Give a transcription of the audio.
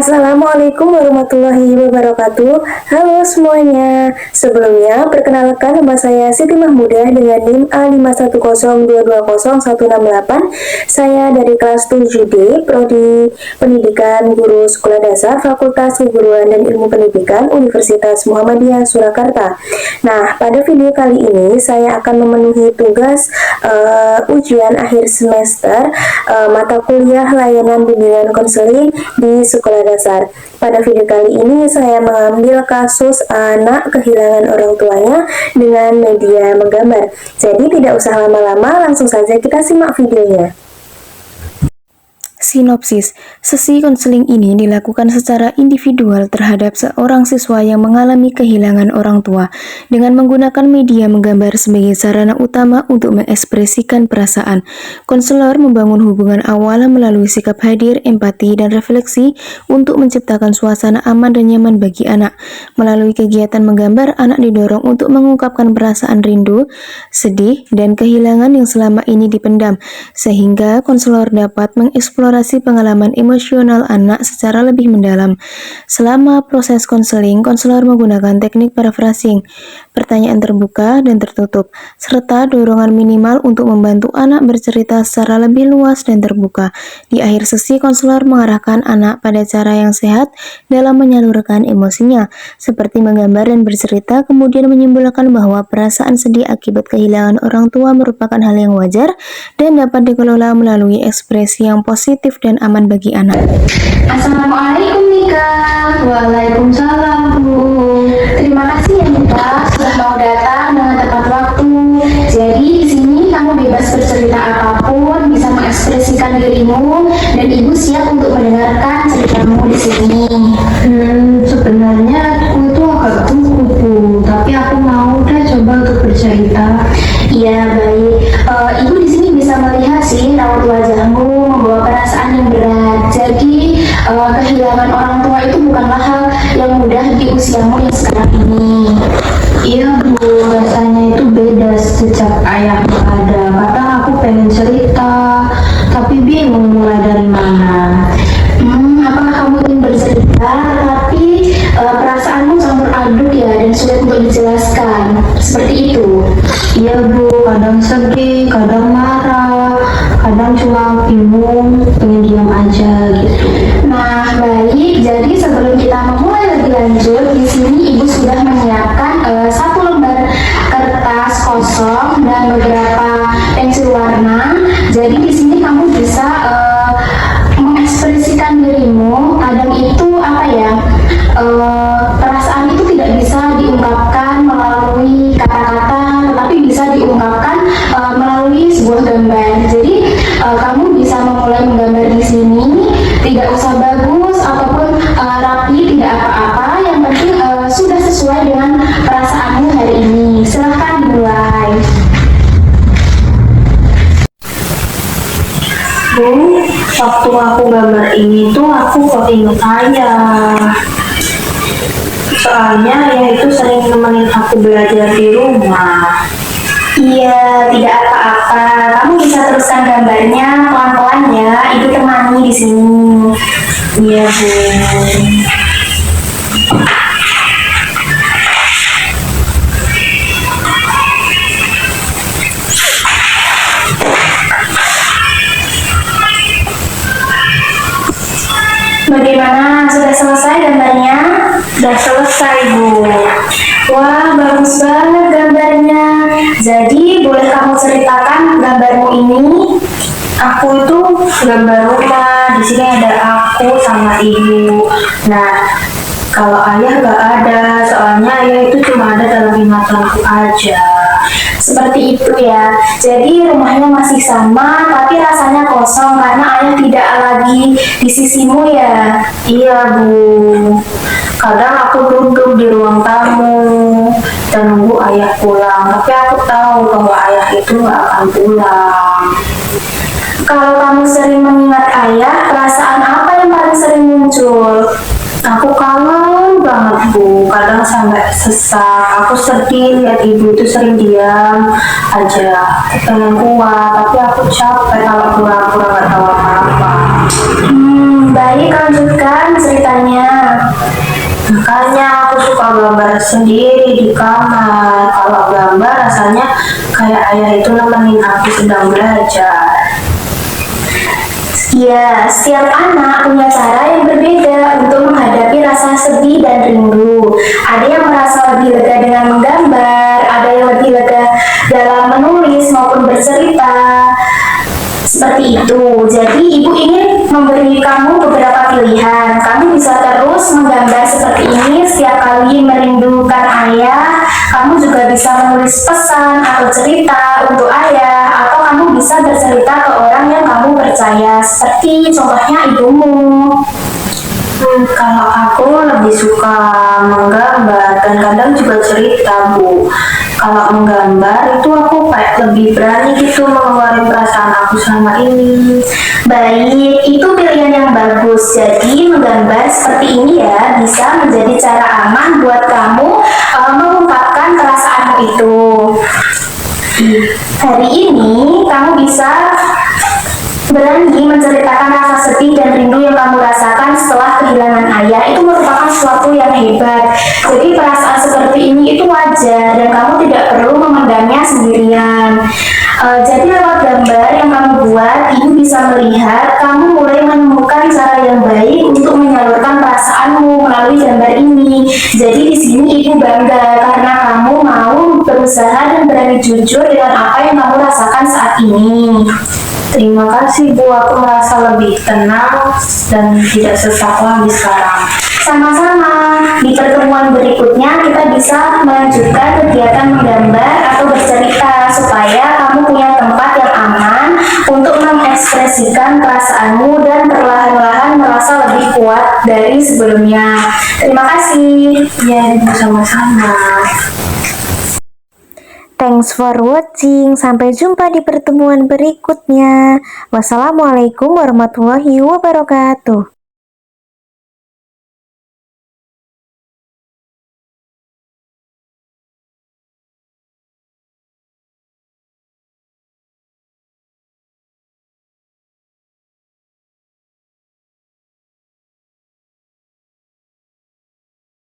Assalamualaikum warahmatullahi wabarakatuh. Halo semuanya. Sebelumnya, perkenalkan nama saya Siti Mahmudah dengan NIM A5102201168. Saya dari kelas 7D, Prodi Pendidikan Guru Sekolah Dasar, Fakultas Keguruan dan Ilmu Pendidikan, Universitas Muhammadiyah Surakarta. Nah, pada video kali ini saya akan memenuhi tugas ujian akhir semester mata kuliah layanan bimbingan konseling di sekolah dasar. Pada video kali ini saya mengambil kasus anak kehilangan orang tuanya dengan media menggambar. Jadi tidak usah lama-lama, langsung saja kita simak videonya. Sinopsis, sesi konseling ini dilakukan secara individual terhadap seorang siswa yang mengalami kehilangan orang tua dengan menggunakan media menggambar sebagai sarana utama untuk mengekspresikan perasaan. Konselor membangun hubungan awal melalui sikap hadir, empati, dan refleksi untuk menciptakan suasana aman dan nyaman bagi anak. Melalui kegiatan menggambar, anak didorong untuk mengungkapkan perasaan rindu, sedih, dan kehilangan yang selama ini dipendam, sehingga konselor dapat mengeksplorasi pengalaman emosional anak secara lebih mendalam. Selama proses konseling, konselor menggunakan teknik paraphrasing, pertanyaan terbuka dan tertutup, serta dorongan minimal untuk membantu anak bercerita secara lebih luas dan terbuka. Di akhir sesi, konselor mengarahkan anak pada cara yang sehat dalam menyalurkan emosinya, seperti menggambar dan bercerita, kemudian menyimpulkan bahwa perasaan sedih akibat kehilangan orang tua merupakan hal yang wajar dan dapat dikelola melalui ekspresi yang positif dan aman bagi anak. Assalamualaikum Nika. Waalaikumsalam Bu. Terima kasih ya Nika sudah mau datang dengan tepat waktu. Jadi di sini kamu bebas bercerita apapun, bisa mengekspresikan dirimu dan Ibu siap untuk mendengarkan ceritamu di sini. Sebenarnya aku itu agak gugup Bu, tapi aku mau deh coba untuk bercerita. Iya baik. Ibu di sini bisa melihat sih raut wajahmu membawa perasaan yang berat. Jadi kehilangan orang tua itu bukanlah hal yang mudah di usiamu yang sekarang ini. Iya Bu, rasanya itu beda sejak ayah ada. Kadang aku pengen cerita, tapi bingung mulai dari mana. Apakah kamu ingin bercerita, tapi perasaanmu campur aduk ya dan sulit untuk dijelaskan? Seperti itu. Iya Bu, kadang sedih, kadang marah, kadang cuma bingung, pengen diam aja gitu. Nah, baik. Jadi sebelum kita memulai lebih lanjut, di sini Ibu sudah menyiapkan satu lembar kertas kosong dan beberapa pensil warna. Jadi di sini kamu bisa mengekspresikan dirimu. Kadang itu apa ya? Perasaan itu tidak bisa diungkapkan melalui kata-kata, tetapi bisa diungkapkan melalui sebuah gambar. Jadi kamu bisa memulai menggambar di sini. Tidak usah bagus ataupun rapi, tidak apa-apa. Yang penting sudah sesuai dengan perasaanmu hari ini. Silahkan dimulai. Bu, waktu aku gambar ini tuh aku kok inget ayah. Soalnya ayah itu sering nemenin aku belajar di rumah. Iya, tidak apa-apa. Kamu bisa teruskan gambarnya pelan-pelan ya. Ibu temani di sini. Iya Bu. Bagaimana? Sudah selesai gambarnya? Udah selesai Bu. Wah, bagus banget gambarnya. Jadi, boleh kamu ceritakan gambarmu ini? Aku itu gambar rumah. Di sini ada aku sama ibu. Nah, kalau ayah nggak ada, soalnya ayah itu cuma ada dalam ingatanku aja. Seperti itu ya. Jadi rumahnya masih sama, tapi rasanya kosong karena ayah tidak lagi di sisimu ya. Iya Bu. Kadang aku duduk di ruang tamu dan nunggu ayah pulang. Tapi aku tahu bahwa ayah itu nggak akan pulang. Kalau kamu sering mengingat ayah, perasaan apa yang paling sering muncul? Aku kangen banget Bu, kadang sampai sesak. Aku sedih lihat ibu itu sering diam aja. Aku pengen kuat, tapi aku capek kalau pura-pura gak tahu apa-apa. Baik, lanjutkan ceritanya. suka gambar sendiri di kamar. Kalau gambar rasanya kayak ayah itu nemenin aku sedang belajar. Ya, setiap anak punya cara yang berbeda untuk menghadapi rasa sedih dan rindu. Ada yang merasa lebih lega dengan menggambar, ada yang lebih lega dalam menulis maupun bercerita. Seperti itu. Jadi, ibu ingin memberi kamu beberapa pilihan. Kamu bisa terus menggambar seperti ini setiap kali merindukan ayah. Kamu juga bisa menulis pesan atau cerita untuk ayah, atau kamu bisa bercerita ke orang yang kamu percaya, seperti contohnya ibumu. Kalau aku lebih suka menggambar dan kadang juga cerita, Bu. Kalau menggambar itu aku kayak lebih berani gitu mengeluarkan perasaan aku selama ini. Baik, itu pilihan yang bagus. Jadi menggambar seperti ini ya bisa menjadi cara aman buat kamu mengungkapkan perasaanmu itu. Hari ini kamu bisa berani menceritakan rasa sedih dan rindu yang kamu rasakan setelah kehilangan ayah. Itu merupakan sesuatu yang hebat. Jadi perasaan seperti ini itu wajar dan kamu tidak perlu memendamnya sendirian. Jadi lewat gambar yang kamu buat, ibu bisa melihat kamu mulai menemukan cara yang baik untuk menyalurkan perasaanmu melalui gambar ini. Jadi di sini ibu bangga karena kamu mau berusaha dan berani jujur dengan apa yang kamu rasakan saat ini. Terima kasih, Bu. Aku merasa lebih tenang dan tidak sesak lagi sekarang. Sama-sama, di pertemuan berikutnya kita bisa melanjutkan kegiatan menggambar atau bercerita supaya kamu punya tempat yang aman untuk mengekspresikan perasaanmu dan perlahan-lahan merasa lebih kuat dari sebelumnya. Terima kasih. Ya, Ibu, sama-sama. Thanks for watching. Sampai jumpa di pertemuan berikutnya. Wassalamualaikum warahmatullahi wabarakatuh.